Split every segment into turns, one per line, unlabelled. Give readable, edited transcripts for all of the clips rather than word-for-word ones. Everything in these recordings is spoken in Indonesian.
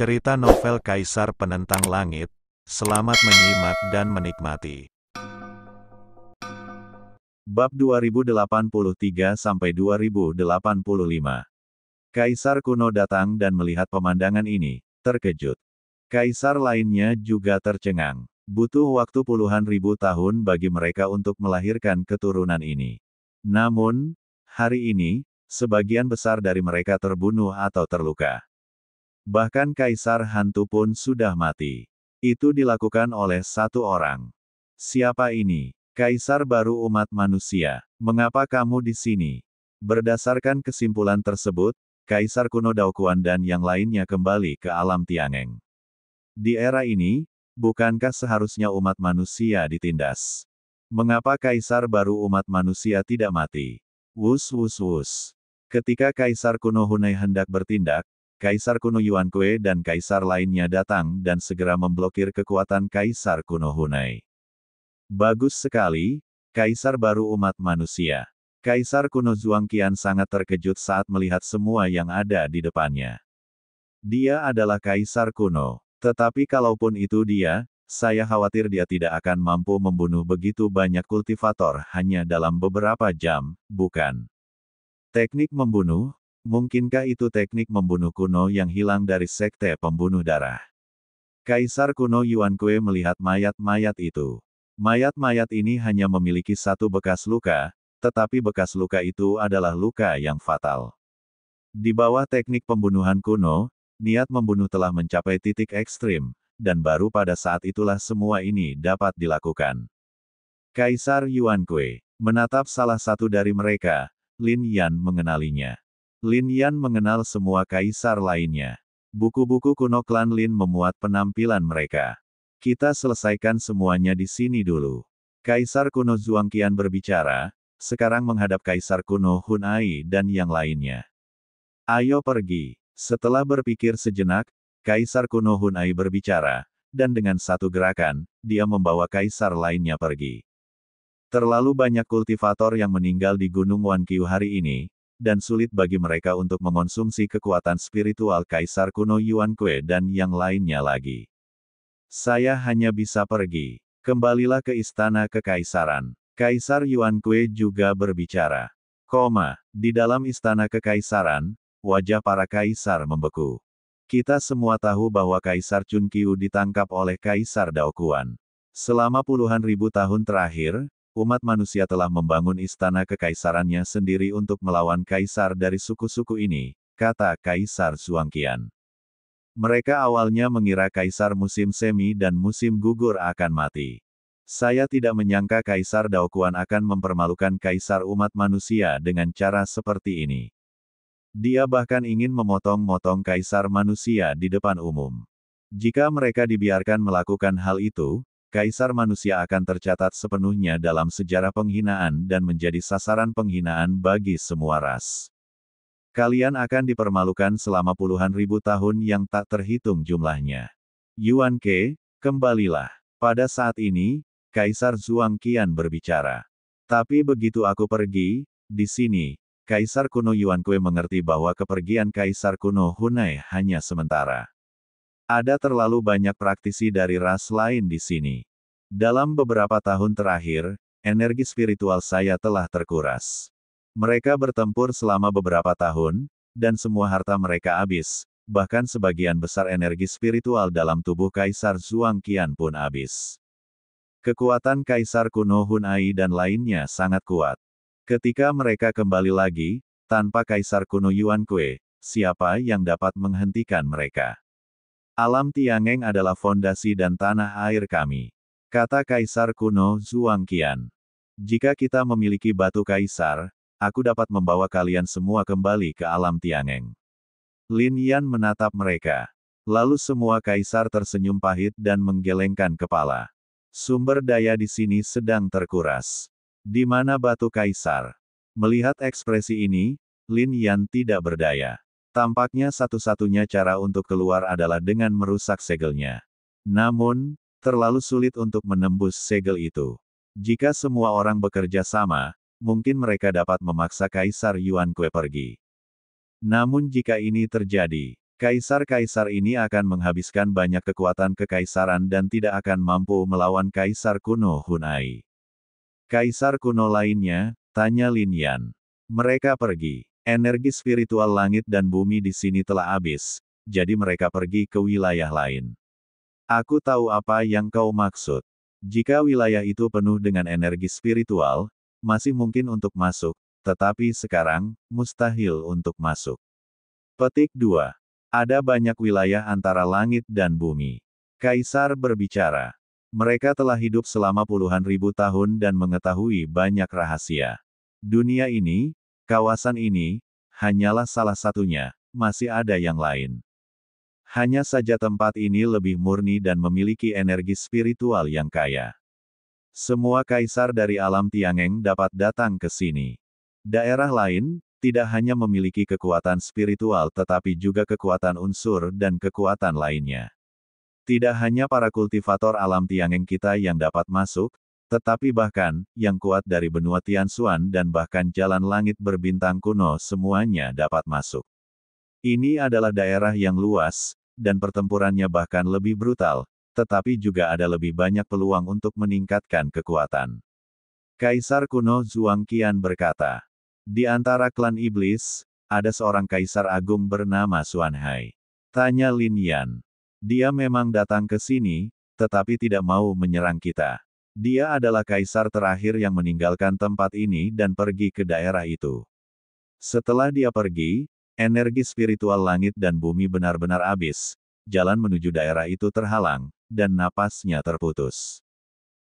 Cerita novel Kaisar Penentang Langit. Selamat menyimak dan menikmati. Bab 2083-2085. Kaisar kuno datang dan melihat pemandangan ini, terkejut. Kaisar lainnya juga tercengang. Butuh waktu puluhan ribu tahun bagi mereka untuk melahirkan keturunan ini. Namun, hari ini, sebagian besar dari mereka terbunuh atau terluka. Bahkan Kaisar Hantu pun sudah mati. Itu dilakukan oleh satu orang. Siapa ini? Kaisar baru umat manusia. Mengapa kamu di sini? Berdasarkan kesimpulan tersebut, Kaisar kuno Daoquan dan yang lainnya kembali ke alam Tiangeng. Di era ini, bukankah seharusnya umat manusia ditindas? Mengapa Kaisar baru umat manusia tidak mati? Wus wus wus. Ketika Kaisar kuno Hunai hendak bertindak, Kaisar kuno Yuan Kue dan kaisar lainnya datang dan segera memblokir kekuatan Kaisar kuno Hunai. Bagus sekali, Kaisar baru umat manusia. Kaisar kuno Zhuangqian sangat terkejut saat melihat semua yang ada di depannya. Dia adalah Kaisar kuno. Tetapi kalaupun itu dia, saya khawatir dia tidak akan mampu membunuh begitu banyak kultivator hanya dalam beberapa jam, bukan? Teknik membunuh? Mungkinkah itu teknik membunuh kuno yang hilang dari sekte pembunuh darah? Kaisar kuno Yuan Kue melihat mayat-mayat itu. Mayat-mayat ini hanya memiliki satu bekas luka, tetapi bekas luka itu adalah luka yang fatal. Di bawah teknik pembunuhan kuno, niat membunuh telah mencapai titik ekstrim, dan baru pada saat itulah semua ini dapat dilakukan. Kaisar Yuan Kue menatap salah satu dari mereka. Lin Yan mengenalinya. Lin Yan mengenal semua kaisar lainnya. Buku-buku kuno klan Lin memuat penampilan mereka. Kita selesaikan semuanya di sini dulu. Kaisar kuno Zhuangqian berbicara, sekarang menghadap Kaisar kuno Hunai dan yang lainnya. Ayo pergi. Setelah berpikir sejenak, Kaisar kuno Hunai berbicara, dan dengan satu gerakan, dia membawa kaisar lainnya pergi. Terlalu banyak kultivator yang meninggal di Gunung Wanqiu hari ini, dan sulit bagi mereka untuk mengonsumsi kekuatan spiritual Kaisar kuno Yuan Kue dan yang lainnya lagi. Saya hanya bisa pergi. Kembalilah ke istana kekaisaran. Kaisar Yuan Kue juga berbicara. Di dalam istana kekaisaran, wajah para kaisar membeku. Kita semua tahu bahwa Kaisar Chun Qiu ditangkap oleh Kaisar Daoquan. Selama puluhan ribu tahun terakhir, umat manusia telah membangun istana kekaisarannya sendiri untuk melawan kaisar dari suku-suku ini, kata Kaisar Zhuangqian. Mereka awalnya mengira kaisar musim semi dan musim gugur akan mati. Saya tidak menyangka Kaisar Daoquan akan mempermalukan kaisar umat manusia dengan cara seperti ini. Dia bahkan ingin memotong-motong kaisar manusia di depan umum. Jika mereka dibiarkan melakukan hal itu, Kaisar manusia akan tercatat sepenuhnya dalam sejarah penghinaan dan menjadi sasaran penghinaan bagi semua ras. Kalian akan dipermalukan selama puluhan ribu tahun yang tak terhitung jumlahnya. Yuan Ke, kembalilah. Pada saat ini, Kaisar Zhuangqian berbicara. Tapi begitu aku pergi, di sini, Kaisar kuno Yuan Kue mengerti bahwa kepergian Kaisar kuno Hunai hanya sementara. Ada terlalu banyak praktisi dari ras lain di sini. Dalam beberapa tahun terakhir, energi spiritual saya telah terkuras. Mereka bertempur selama beberapa tahun, dan semua harta mereka habis, bahkan sebagian besar energi spiritual dalam tubuh Kaisar Zhuangqian pun habis. Kekuatan Kaisar kuno Hunai dan lainnya sangat kuat. Ketika mereka kembali lagi, tanpa Kaisar kuno Yuan Kue, siapa yang dapat menghentikan mereka? Alam Tiangeng adalah fondasi dan tanah air kami. Kata Kaisar kuno Zhuangqian. Jika kita memiliki batu kaisar, aku dapat membawa kalian semua kembali ke alam Tiangeng. Lin Yan menatap mereka. Lalu semua kaisar tersenyum pahit dan menggelengkan kepala. Sumber daya di sini sedang terkuras. Di mana batu kaisar? Melihat ekspresi ini, Lin Yan tidak berdaya. Tampaknya satu-satunya cara untuk keluar adalah dengan merusak segelnya. Namun, terlalu sulit untuk menembus segel itu. Jika semua orang bekerja sama, mungkin mereka dapat memaksa Kaisar Yuan Kue pergi. Namun jika ini terjadi, Kaisar-kaisar ini akan menghabiskan banyak kekuatan kekaisaran dan tidak akan mampu melawan kaisar kuno Hunai. Kaisar kuno lainnya, tanya Lin Yan. Mereka pergi. Energi spiritual langit dan bumi di sini telah habis, jadi mereka pergi ke wilayah lain. Aku tahu apa yang kau maksud. Jika wilayah itu penuh dengan energi spiritual, masih mungkin untuk masuk, tetapi sekarang, mustahil untuk masuk. Petik 2. Ada banyak wilayah antara langit dan bumi. Kaisar berbicara. Mereka telah hidup selama puluhan ribu tahun dan mengetahui banyak rahasia. Dunia ini, kawasan ini, hanyalah salah satunya, masih ada yang lain. Hanya saja tempat ini lebih murni dan memiliki energi spiritual yang kaya. Semua kaisar dari alam Tiangeng dapat datang ke sini. Daerah lain, tidak hanya memiliki kekuatan spiritual tetapi juga kekuatan unsur dan kekuatan lainnya. Tidak hanya para kultivator alam Tiangeng kita yang dapat masuk, tetapi bahkan, yang kuat dari benua Tianxuan dan bahkan jalan langit berbintang kuno semuanya dapat masuk. Ini adalah daerah yang luas, dan pertempurannya bahkan lebih brutal, tetapi juga ada lebih banyak peluang untuk meningkatkan kekuatan. Kaisar kuno Zhuang Qian berkata, di antara klan iblis, ada seorang kaisar agung bernama Xuanhai. Tanya Lin Yan. Dia memang datang ke sini, tetapi tidak mau menyerang kita. Dia adalah kaisar terakhir yang meninggalkan tempat ini dan pergi ke daerah itu. Setelah dia pergi, energi spiritual langit dan bumi benar-benar habis, jalan menuju daerah itu terhalang, dan napasnya terputus.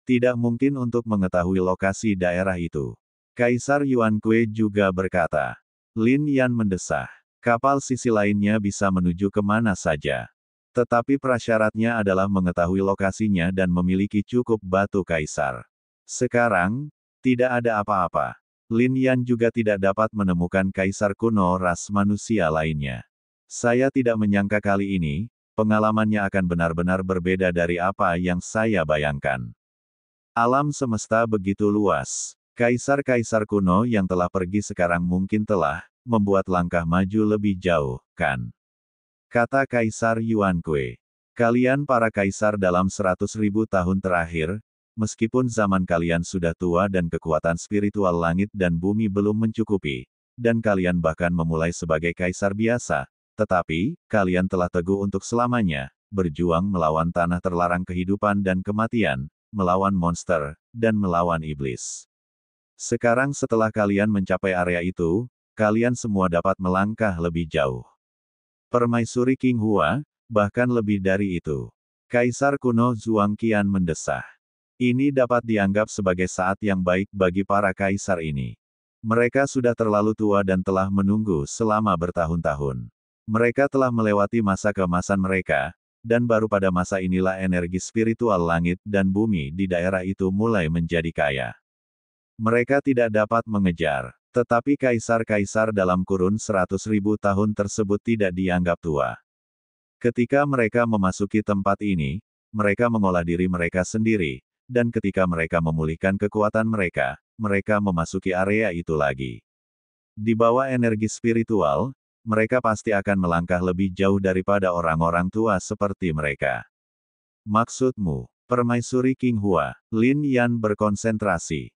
Tidak mungkin untuk mengetahui lokasi daerah itu. Kaisar Yuan Kue juga berkata. Lin Yan mendesah. Kapal sisi lainnya bisa menuju kemana saja. Tetapi prasyaratnya adalah mengetahui lokasinya dan memiliki cukup batu kaisar. Sekarang, tidak ada apa-apa. Lin Yan juga tidak dapat menemukan kaisar kuno ras manusia lainnya. Saya tidak menyangka kali ini, pengalamannya akan benar-benar berbeda dari apa yang saya bayangkan. Alam semesta begitu luas. Kaisar-kaisar kuno yang telah pergi sekarang mungkin telah membuat langkah maju lebih jauh, kan? Kata Kaisar Yuan Kue. Kalian para kaisar dalam 100.000 tahun terakhir, meskipun zaman kalian sudah tua dan kekuatan spiritual langit dan bumi belum mencukupi, dan kalian bahkan memulai sebagai kaisar biasa, tetapi, kalian telah teguh untuk selamanya, berjuang melawan tanah terlarang kehidupan dan kematian, melawan monster, dan melawan iblis. Sekarang setelah kalian mencapai area itu, kalian semua dapat melangkah lebih jauh. Permaisuri King Hua, bahkan lebih dari itu. Kaisar kuno Zhuang Qian mendesah. Ini dapat dianggap sebagai saat yang baik bagi para kaisar ini. Mereka sudah terlalu tua dan telah menunggu selama bertahun-tahun. Mereka telah melewati masa keemasan mereka, dan baru pada masa inilah energi spiritual langit dan bumi di daerah itu mulai menjadi kaya. Mereka tidak dapat mengejar, tetapi kaisar-kaisar dalam kurun 100.000 tahun tersebut tidak dianggap tua. Ketika mereka memasuki tempat ini, mereka mengolah diri mereka sendiri, dan ketika mereka memulihkan kekuatan mereka, mereka memasuki area itu lagi. Di bawah energi spiritual, mereka pasti akan melangkah lebih jauh daripada orang-orang tua seperti mereka. Maksudmu, Permaisuri King Hua, Lin Yan berkonsentrasi.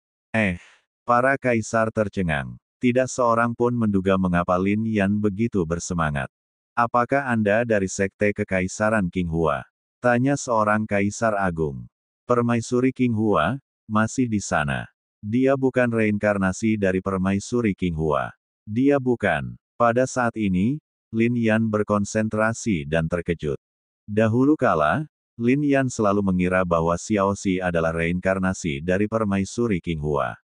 Para kaisar tercengang. Tidak seorang pun menduga mengapa Lin Yan begitu bersemangat. Apakah Anda dari sekte kekaisaran King Hua? Tanya seorang kaisar agung. Permaisuri King Hua, masih di sana. Dia bukan reinkarnasi dari Permaisuri King Hua. Dia bukan. Pada saat ini, Lin Yan berkonsentrasi dan terkejut. Dahulu kala, Lin Yan selalu mengira bahwa Xiao Xi adalah reinkarnasi dari Permaisuri King Hua.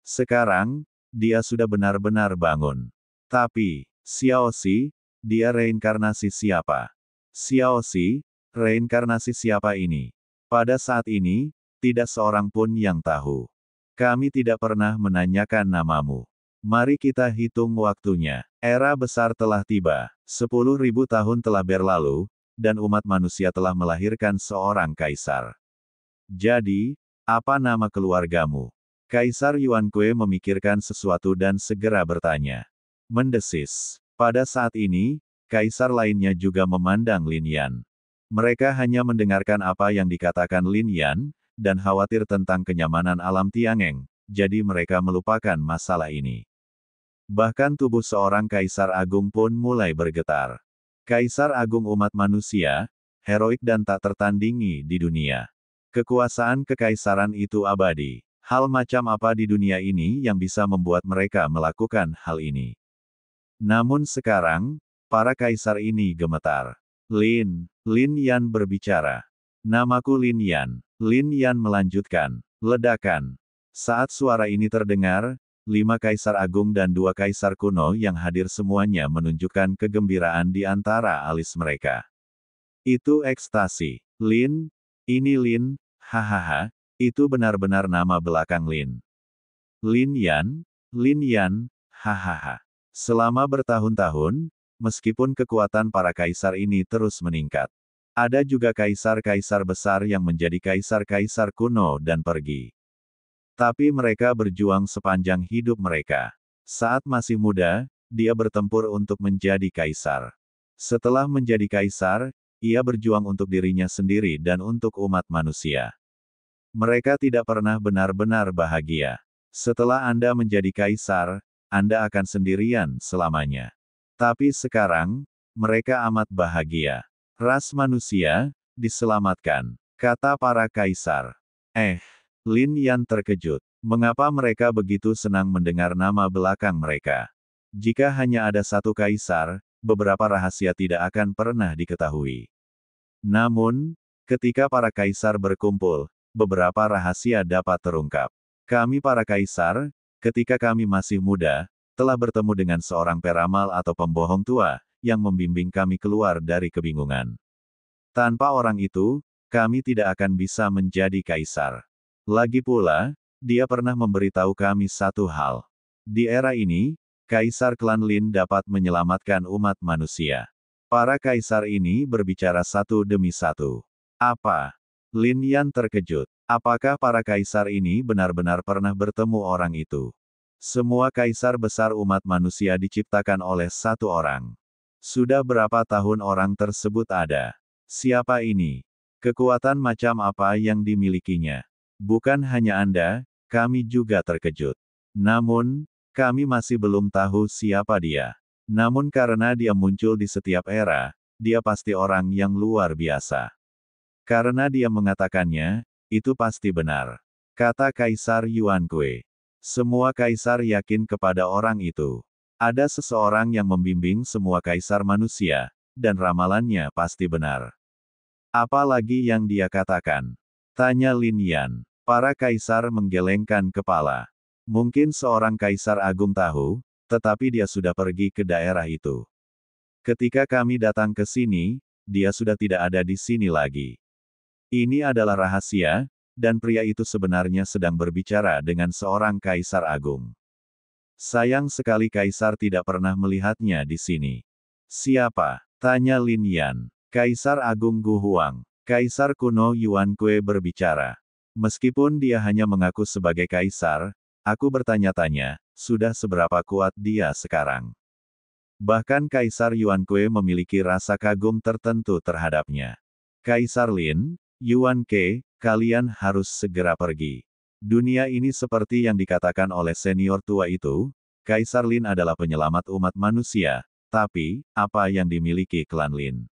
Sekarang, dia sudah benar-benar bangun. Tapi, Xiao Xi, dia reinkarnasi siapa? Xiao Xi, reinkarnasi siapa ini? Pada saat ini, tidak seorang pun yang tahu. Kami tidak pernah menanyakan namamu. Mari kita hitung waktunya. Era besar telah tiba. 10.000 tahun telah berlalu, dan umat manusia telah melahirkan seorang kaisar. Jadi, apa nama keluargamu? Kaisar Yuan Kue memikirkan sesuatu dan segera bertanya. Mendesis. Pada saat ini, kaisar lainnya juga memandang Lin Yan. Mereka hanya mendengarkan apa yang dikatakan Lin Yan, dan khawatir tentang kenyamanan alam Tiangeng, jadi mereka melupakan masalah ini. Bahkan tubuh seorang kaisar agung pun mulai bergetar. Kaisar agung umat manusia, heroik dan tak tertandingi di dunia. Kekuasaan kekaisaran itu abadi. Hal macam apa di dunia ini yang bisa membuat mereka melakukan hal ini? Namun sekarang, para kaisar ini gemetar. Lin Yan berbicara. Namaku Lin Yan. Lin Yan melanjutkan. Ledakan. Saat suara ini terdengar, 5 kaisar agung dan 2 kaisar kuno yang hadir semuanya menunjukkan kegembiraan di antara alis mereka. Itu ekstasi. Lin, ini Lin, hahaha, itu benar-benar nama belakang Lin. Lin Yan, hahaha. Selama bertahun-tahun, meskipun kekuatan para kaisar ini terus meningkat, ada juga kaisar-kaisar besar yang menjadi kaisar-kaisar kuno dan pergi. Tapi mereka berjuang sepanjang hidup mereka. Saat masih muda, dia bertempur untuk menjadi kaisar. Setelah menjadi kaisar, ia berjuang untuk dirinya sendiri dan untuk umat manusia. Mereka tidak pernah benar-benar bahagia. Setelah Anda menjadi kaisar, Anda akan sendirian selamanya. Tapi sekarang, mereka amat bahagia. Ras manusia, diselamatkan, kata para kaisar. Lin Yan terkejut. Mengapa mereka begitu senang mendengar nama belakang mereka? Jika hanya ada satu kaisar, beberapa rahasia tidak akan pernah diketahui. Namun, ketika para kaisar berkumpul, beberapa rahasia dapat terungkap. Kami para kaisar, ketika kami masih muda, telah bertemu dengan seorang peramal atau pembohong tua, yang membimbing kami keluar dari kebingungan. Tanpa orang itu, kami tidak akan bisa menjadi kaisar. Lagi pula, dia pernah memberitahu kami satu hal. Di era ini, Kaisar klan Lin dapat menyelamatkan umat manusia. Para kaisar ini berbicara satu demi satu. Apa? Lin Yan terkejut. Apakah para kaisar ini benar-benar pernah bertemu orang itu? Semua kaisar besar umat manusia diciptakan oleh satu orang. Sudah berapa tahun orang tersebut ada? Siapa ini? Kekuatan macam apa yang dimilikinya? Bukan hanya Anda, kami juga terkejut. Namun, kami masih belum tahu siapa dia. Namun karena dia muncul di setiap era, dia pasti orang yang luar biasa. Karena dia mengatakannya, itu pasti benar. Kata Kaisar Yuan Kue. Semua kaisar yakin kepada orang itu. Ada seseorang yang membimbing semua kaisar manusia, dan ramalannya pasti benar. Apalagi yang dia katakan? Tanya Lin Yan. Para kaisar menggelengkan kepala. Mungkin seorang kaisar agung tahu, tetapi dia sudah pergi ke daerah itu. Ketika kami datang ke sini, dia sudah tidak ada di sini lagi. Ini adalah rahasia, dan pria itu sebenarnya sedang berbicara dengan seorang kaisar agung. Sayang sekali kaisar tidak pernah melihatnya di sini. Siapa? Tanya Lin Yan. Kaisar Agung Gu Huang. Kaisar kuno Yuan Kue berbicara. Meskipun dia hanya mengaku sebagai kaisar, aku bertanya-tanya, sudah seberapa kuat dia sekarang? Bahkan Kaisar Yuan Kue memiliki rasa kagum tertentu terhadapnya. Kaisar Lin, Yuan Ke, kalian harus segera pergi. Dunia ini seperti yang dikatakan oleh senior tua itu, Kaisar Lin adalah penyelamat umat manusia, tapi, apa yang dimiliki klan Lin?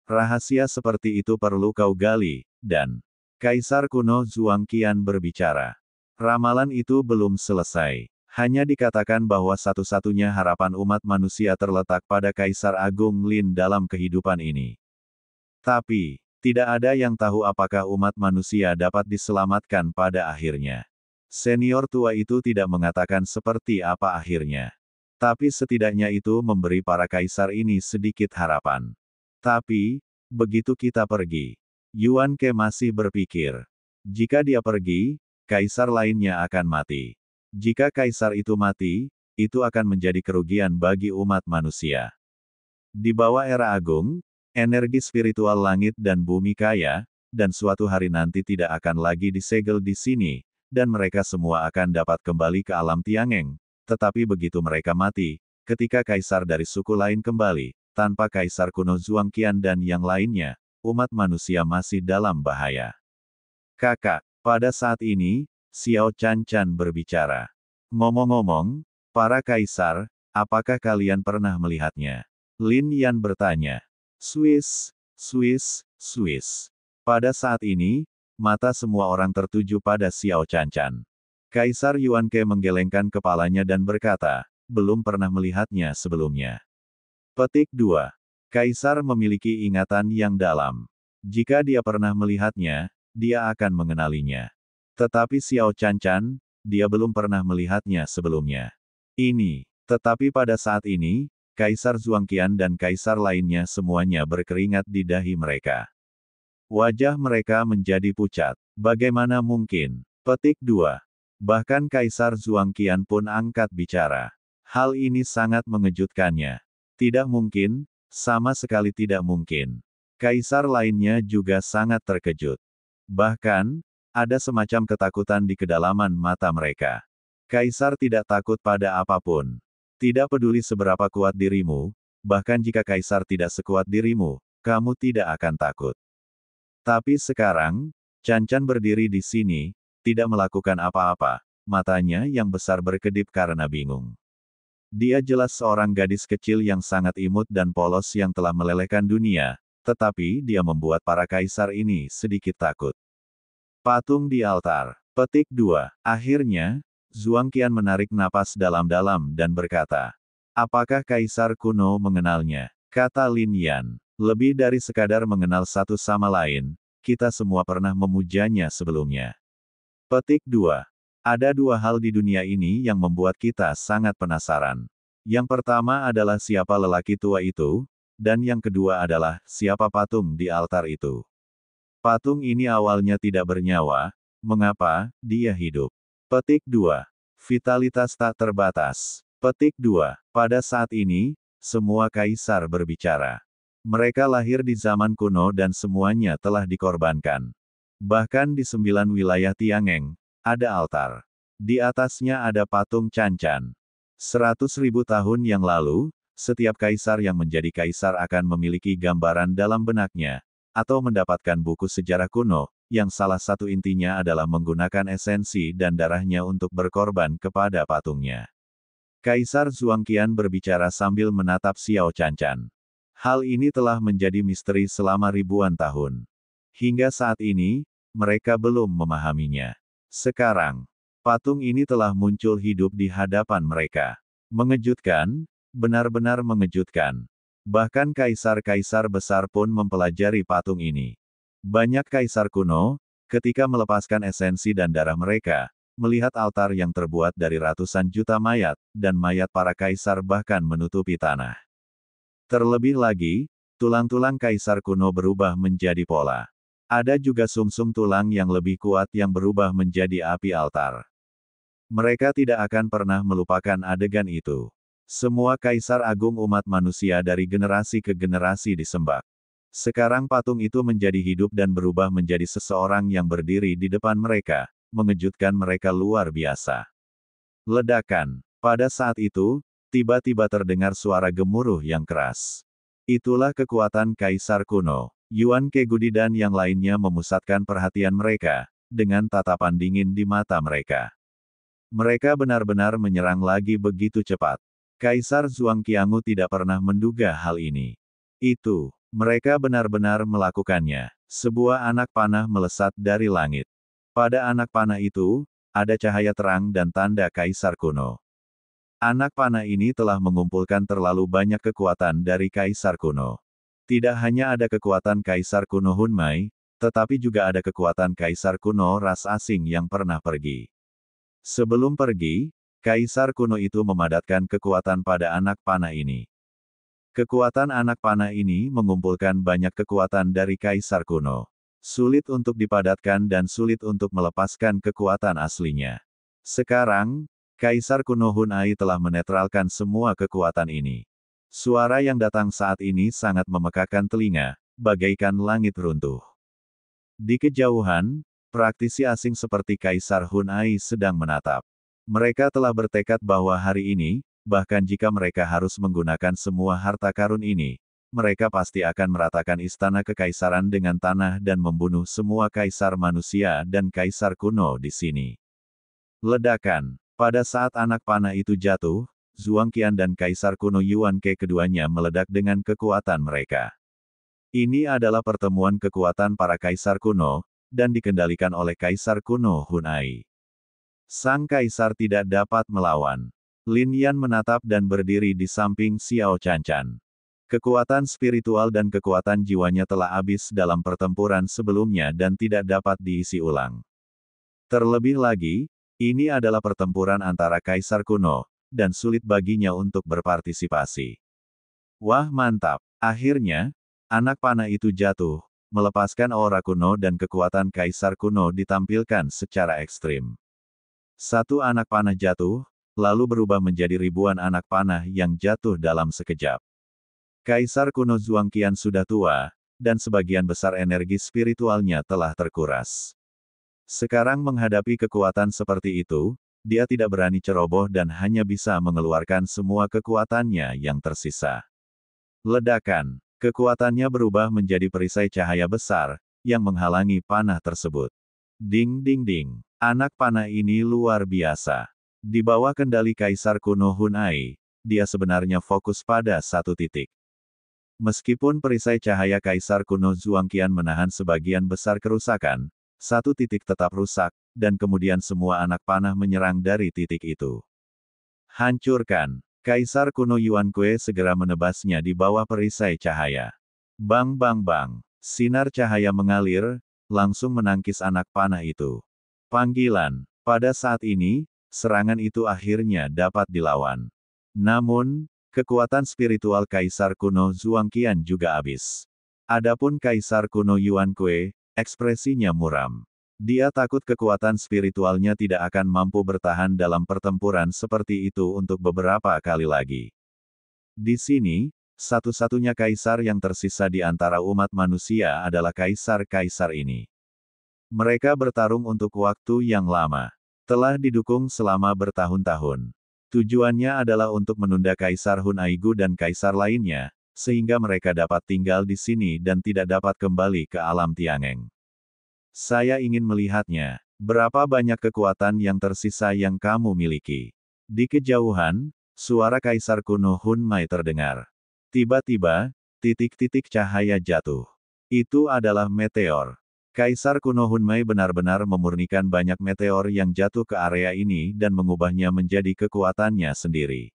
Rahasia seperti itu perlu kau gali, dan Kaisar kuno Zhuang Qian berbicara. Ramalan itu belum selesai. Hanya dikatakan bahwa satu-satunya harapan umat manusia terletak pada Kaisar Agung Lin dalam kehidupan ini. Tapi, tidak ada yang tahu apakah umat manusia dapat diselamatkan pada akhirnya. Senior tua itu tidak mengatakan seperti apa akhirnya. Tapi setidaknya itu memberi para kaisar ini sedikit harapan. Tapi, begitu kita pergi, Yuan Ke masih berpikir. Jika dia pergi, kaisar lainnya akan mati. Jika kaisar itu mati, itu akan menjadi kerugian bagi umat manusia. Di bawah era agung, energi spiritual langit dan bumi kaya, dan suatu hari nanti tidak akan lagi disegel di sini, dan mereka semua akan dapat kembali ke alam Tiangeng. Tetapi begitu mereka mati, ketika kaisar dari suku lain kembali, tanpa Kaisar kuno Zhuangqian dan yang lainnya, umat manusia masih dalam bahaya. Kakak, pada saat ini, Xiao Canchan berbicara. Ngomong-ngomong, para kaisar, apakah kalian pernah melihatnya? Lin Yan bertanya. Swiss, Swiss, Swiss. Pada saat ini, mata semua orang tertuju pada Xiao Canchan. Kaisar Yuan Ke menggelengkan kepalanya dan berkata, belum pernah melihatnya sebelumnya. Petik 2. Kaisar memiliki ingatan yang dalam. Jika dia pernah melihatnya, dia akan mengenalinya. Tetapi Xiao Canchan, dia belum pernah melihatnya sebelumnya. Tetapi pada saat ini, Kaisar Zhuangqian dan kaisar lainnya semuanya berkeringat di dahi mereka. Wajah mereka menjadi pucat. Bagaimana mungkin? Petik 2. Bahkan Kaisar Zhuangqian pun angkat bicara. Hal ini sangat mengejutkannya. Tidak mungkin, sama sekali tidak mungkin. Kaisar lainnya juga sangat terkejut. Bahkan, ada semacam ketakutan di kedalaman mata mereka. Kaisar tidak takut pada apapun. Tidak peduli seberapa kuat dirimu, bahkan jika Kaisar tidak sekuat dirimu, kamu tidak akan takut. Tapi sekarang, Canchan berdiri di sini, tidak melakukan apa-apa, matanya yang besar berkedip karena bingung. Dia jelas seorang gadis kecil yang sangat imut dan polos yang telah melelehkan dunia, tetapi dia membuat para kaisar ini sedikit takut. Patung di altar. Petik 2. Akhirnya, Zhuangqian menarik napas dalam-dalam dan berkata, apakah kaisar kuno mengenalnya? Kata Lin Yan. Lebih dari sekadar mengenal satu sama lain, kita semua pernah memujanya sebelumnya. Petik 2. Ada dua hal di dunia ini yang membuat kita sangat penasaran. Yang pertama adalah siapa lelaki tua itu, dan yang kedua adalah siapa patung di altar itu. Patung ini awalnya tidak bernyawa, mengapa dia hidup? Petik 2. Vitalitas tak terbatas. Petik 2. Pada saat ini, semua kaisar berbicara. Mereka lahir di zaman kuno dan semuanya telah dikorbankan. Bahkan di 9 wilayah Tiangeng, ada altar. Di atasnya ada patung Canchan. 100.000 tahun yang lalu, setiap kaisar yang menjadi kaisar akan memiliki gambaran dalam benaknya, atau mendapatkan buku sejarah kuno, yang salah satu intinya adalah menggunakan esensi dan darahnya untuk berkorban kepada patungnya. Kaisar Zhuangqian berbicara sambil menatap Xiao Canchan. Hal ini telah menjadi misteri selama ribuan tahun. Hingga saat ini, mereka belum memahaminya. Sekarang, patung ini telah muncul hidup di hadapan mereka. Mengejutkan, benar-benar mengejutkan. Bahkan kaisar-kaisar besar pun mempelajari patung ini. Banyak kaisar kuno, ketika melepaskan esensi dan darah mereka, melihat altar yang terbuat dari ratusan juta mayat, dan mayat para kaisar bahkan menutupi tanah. Terlebih lagi, tulang-tulang kaisar kuno berubah menjadi pola. Ada juga sumsum tulang yang lebih kuat yang berubah menjadi api altar. Mereka tidak akan pernah melupakan adegan itu. Semua kaisar agung umat manusia dari generasi ke generasi disembah. Sekarang patung itu menjadi hidup dan berubah menjadi seseorang yang berdiri di depan mereka, mengejutkan mereka luar biasa. Ledakan. Pada saat itu, tiba-tiba terdengar suara gemuruh yang keras. Itulah kekuatan kaisar kuno. Yuan Ke Gudi dan yang lainnya memusatkan perhatian mereka, dengan tatapan dingin di mata mereka. Mereka benar-benar menyerang lagi begitu cepat. Kaisar Zhuangqiangu tidak pernah menduga hal ini. Mereka benar-benar melakukannya. Sebuah anak panah melesat dari langit. Pada anak panah itu, ada cahaya terang dan tanda kaisar kuno. Anak panah ini telah mengumpulkan terlalu banyak kekuatan dari kaisar kuno. Tidak hanya ada kekuatan kaisar kuno Hunmai, tetapi juga ada kekuatan kaisar kuno ras asing yang pernah pergi. Sebelum pergi, kaisar kuno itu memadatkan kekuatan pada anak panah ini. Kekuatan anak panah ini mengumpulkan banyak kekuatan dari kaisar kuno. Sulit untuk dipadatkan dan sulit untuk melepaskan kekuatan aslinya. Sekarang, kaisar kuno Hunai telah menetralkan semua kekuatan ini. Suara yang datang saat ini sangat memekakan telinga, bagaikan langit runtuh. Di kejauhan, praktisi asing seperti Kaisar Hunai sedang menatap. Mereka telah bertekad bahwa hari ini, bahkan jika mereka harus menggunakan semua harta karun ini, mereka pasti akan meratakan istana kekaisaran dengan tanah dan membunuh semua kaisar manusia dan kaisar kuno di sini. Ledakan. Pada saat anak panah itu jatuh, Zhuang Qian dan kaisar kuno Yuan Ke keduanya meledak dengan kekuatan mereka. Ini adalah pertemuan kekuatan para kaisar kuno, dan dikendalikan oleh kaisar kuno Hun Ai. Sang kaisar tidak dapat melawan. Lin Yan menatap dan berdiri di samping Xiao Cancan. Kekuatan spiritual dan kekuatan jiwanya telah habis dalam pertempuran sebelumnya dan tidak dapat diisi ulang. Terlebih lagi, ini adalah pertempuran antara kaisar kuno, dan sulit baginya untuk berpartisipasi. Wah mantap! Akhirnya, anak panah itu jatuh, melepaskan aura kuno dan kekuatan kaisar kuno ditampilkan secara ekstrim. Satu anak panah jatuh, lalu berubah menjadi ribuan anak panah yang jatuh dalam sekejap. Kaisar kuno Zhuang Qian sudah tua, dan sebagian besar energi spiritualnya telah terkuras. Sekarang menghadapi kekuatan seperti itu, dia tidak berani ceroboh dan hanya bisa mengeluarkan semua kekuatannya yang tersisa. Ledakan. Kekuatannya berubah menjadi perisai cahaya besar, yang menghalangi panah tersebut. Ding ding ding. Anak panah ini luar biasa. Di bawah kendali Kaisar kuno Hun Ai, dia sebenarnya fokus pada satu titik. Meskipun perisai cahaya Kaisar kuno Zhuang Qian menahan sebagian besar kerusakan, satu titik tetap rusak, dan kemudian semua anak panah menyerang dari titik itu. Hancurkan. Kaisar kuno Yuan Kue segera menebasnya di bawah perisai cahaya. Bang bang bang. Sinar cahaya mengalir, langsung menangkis anak panah itu. Panggilan. Pada saat ini, serangan itu akhirnya dapat dilawan. Namun, kekuatan spiritual Kaisar kuno Zhuang Qian juga habis. Adapun Kaisar kuno Yuan Kue, ekspresinya muram. Dia takut kekuatan spiritualnya tidak akan mampu bertahan dalam pertempuran seperti itu untuk beberapa kali lagi. Di sini, satu-satunya kaisar yang tersisa di antara umat manusia adalah kaisar-kaisar ini. Mereka bertarung untuk waktu yang lama. Telah didukung selama bertahun-tahun. Tujuannya adalah untuk menunda Kaisar Hun Aigu dan kaisar lainnya, sehingga mereka dapat tinggal di sini dan tidak dapat kembali ke alam Tiangeng. Saya ingin melihatnya. Berapa banyak kekuatan yang tersisa yang kamu miliki? Di kejauhan, suara Kaisar kuno Hun Mai terdengar. Tiba-tiba, titik-titik cahaya jatuh. Itu adalah meteor. Kaisar kuno Hun Mai benar-benar memurnikan banyak meteor yang jatuh ke area ini dan mengubahnya menjadi kekuatannya sendiri.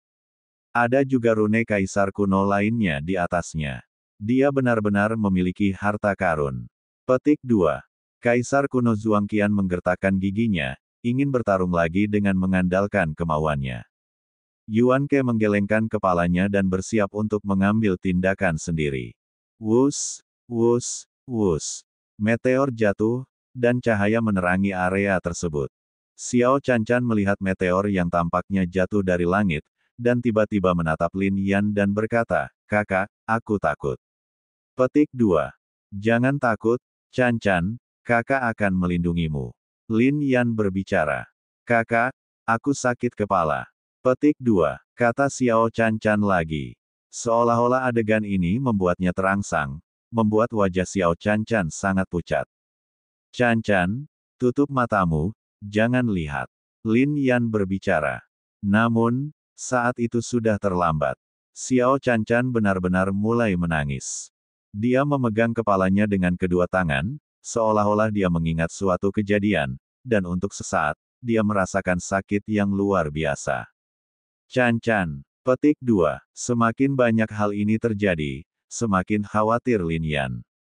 Ada juga rune Kaisar kuno lainnya di atasnya. Dia benar-benar memiliki harta karun. Petik 2. Kaisar kuno Zhuang Qian menggertakkan giginya, ingin bertarung lagi dengan mengandalkan kemauannya. Yuan Ke menggelengkan kepalanya dan bersiap untuk mengambil tindakan sendiri. Wus, wus, wus. Meteor jatuh, dan cahaya menerangi area tersebut. Xiao Cancan melihat meteor yang tampaknya jatuh dari langit, dan tiba-tiba menatap Lin Yan dan berkata, "Kakak, aku takut." Petik 2. Jangan takut, Cancan. Kakak akan melindungimu. Lin Yan berbicara. Kakak, aku sakit kepala. Petik 2. Kata Xiao Cancan lagi. Seolah-olah adegan ini membuatnya terangsang, membuat wajah Xiao Cancan sangat pucat. Cancan, tutup matamu, jangan lihat. Lin Yan berbicara. Namun, saat itu sudah terlambat. Xiao Cancan benar-benar mulai menangis. Dia memegang kepalanya dengan kedua tangan, seolah-olah dia mengingat suatu kejadian, dan untuk sesaat, dia merasakan sakit yang luar biasa. Cancan. Petik 2. Semakin banyak hal ini terjadi, semakin khawatir Lin Yan.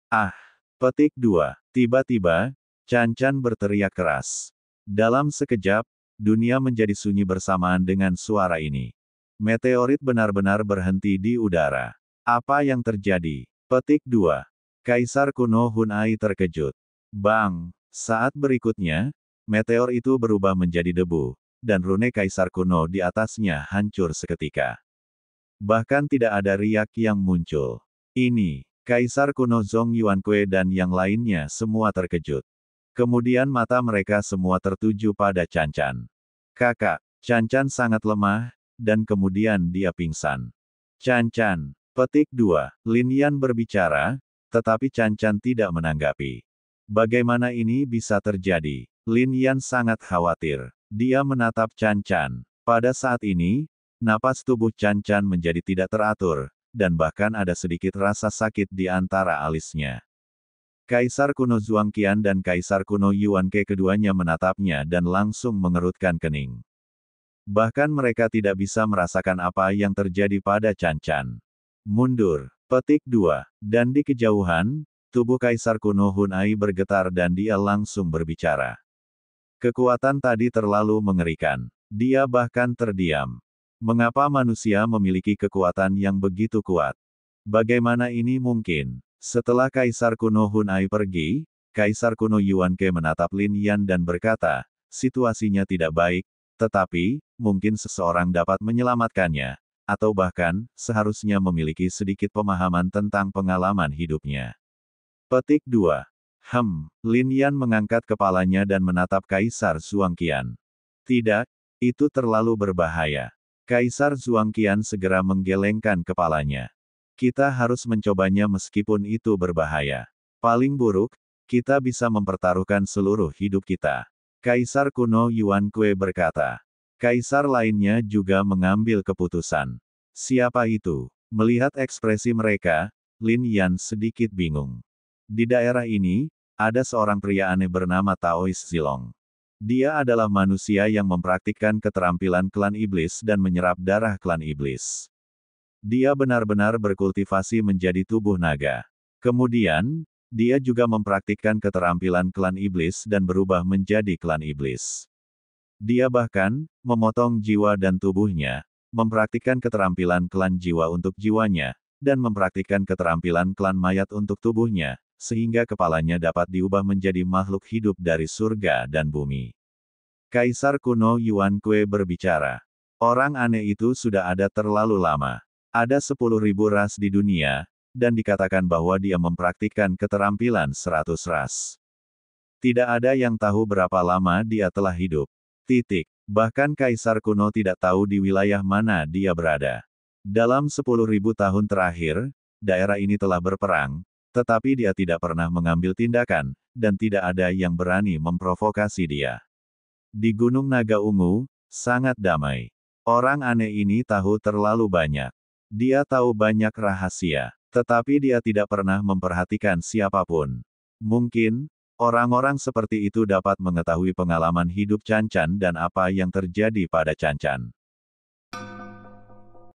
Ah! Petik 2. Tiba-tiba, Cancan berteriak keras. Dalam sekejap, dunia menjadi sunyi bersamaan dengan suara ini. Meteorit benar-benar berhenti di udara. Apa yang terjadi? Petik 2. Kaisar kuno Hun Ai terkejut. Bang! Saat berikutnya, meteor itu berubah menjadi debu, dan rune Kaisar kuno di atasnya hancur seketika. Bahkan tidak ada riak yang muncul. Ini, Kaisar kuno Zhong Yuankue dan yang lainnya semua terkejut. Kemudian mata mereka semua tertuju pada Cancan. Kakak, Cancan sangat lemah, dan kemudian dia pingsan. Cancan, Petik 2. Lin Yan berbicara, tetapi Chan Chan tidak menanggapi. Bagaimana ini bisa terjadi? Lin Yan sangat khawatir. Dia menatap Chan Chan. Pada saat ini, napas tubuh Chan Chan menjadi tidak teratur, dan bahkan ada sedikit rasa sakit di antara alisnya. Kaisar kuno Zhuangqian dan Kaisar kuno Yuan Ke keduanya menatapnya dan langsung mengerutkan kening. Bahkan mereka tidak bisa merasakan apa yang terjadi pada Chan Chan. Mundur. Petik 2. Dan di kejauhan, tubuh Kaisar kuno Hunai bergetar dan dia langsung berbicara. Kekuatan tadi terlalu mengerikan. Dia bahkan terdiam. Mengapa manusia memiliki kekuatan yang begitu kuat? Bagaimana ini mungkin? Setelah Kaisar kuno Hunai pergi, Kaisar kuno Yuan Ke menatap Lin Yan dan berkata, situasinya tidak baik, tetapi, mungkin seseorang dapat menyelamatkannya, atau bahkan, seharusnya memiliki sedikit pemahaman tentang pengalaman hidupnya. Petik 2. Lin Yan mengangkat kepalanya dan menatap Kaisar Zhuangqian. Tidak, itu terlalu berbahaya. Kaisar Zhuangqian segera menggelengkan kepalanya. Kita harus mencobanya meskipun itu berbahaya. Paling buruk, kita bisa mempertaruhkan seluruh hidup kita. Kaisar kuno Yuan Kue berkata. Kaisar lainnya juga mengambil keputusan. Siapa itu? Melihat ekspresi mereka, Lin Yan sedikit bingung. Di daerah ini, ada seorang pria aneh bernama Taois Zilong. Dia adalah manusia yang mempraktikkan keterampilan klan iblis dan menyerap darah klan iblis. Dia benar-benar berkultivasi menjadi tubuh naga. Kemudian, dia juga mempraktikkan keterampilan klan iblis dan berubah menjadi klan iblis. Dia bahkan memotong jiwa dan tubuhnya, mempraktikkan keterampilan klan jiwa untuk jiwanya, dan mempraktikkan keterampilan klan mayat untuk tubuhnya, sehingga kepalanya dapat diubah menjadi makhluk hidup dari surga dan bumi. Kaisar kuno Yuan Kue berbicara. Orang aneh itu sudah ada terlalu lama. Ada 10.000 ras di dunia, dan dikatakan bahwa dia mempraktikkan keterampilan 100 ras. Tidak ada yang tahu berapa lama dia telah hidup. Bahkan Kaisar kuno tidak tahu di wilayah mana dia berada. Dalam 10.000 tahun terakhir, daerah ini telah berperang, tetapi dia tidak pernah mengambil tindakan, dan tidak ada yang berani memprovokasi dia. Di Gunung Naga Ungu, sangat damai. Orang aneh ini tahu terlalu banyak. Dia tahu banyak rahasia, tetapi dia tidak pernah memperhatikan siapapun. Mungkin, orang-orang seperti itu dapat mengetahui pengalaman hidup Chan Chan dan apa yang terjadi pada Chan Chan.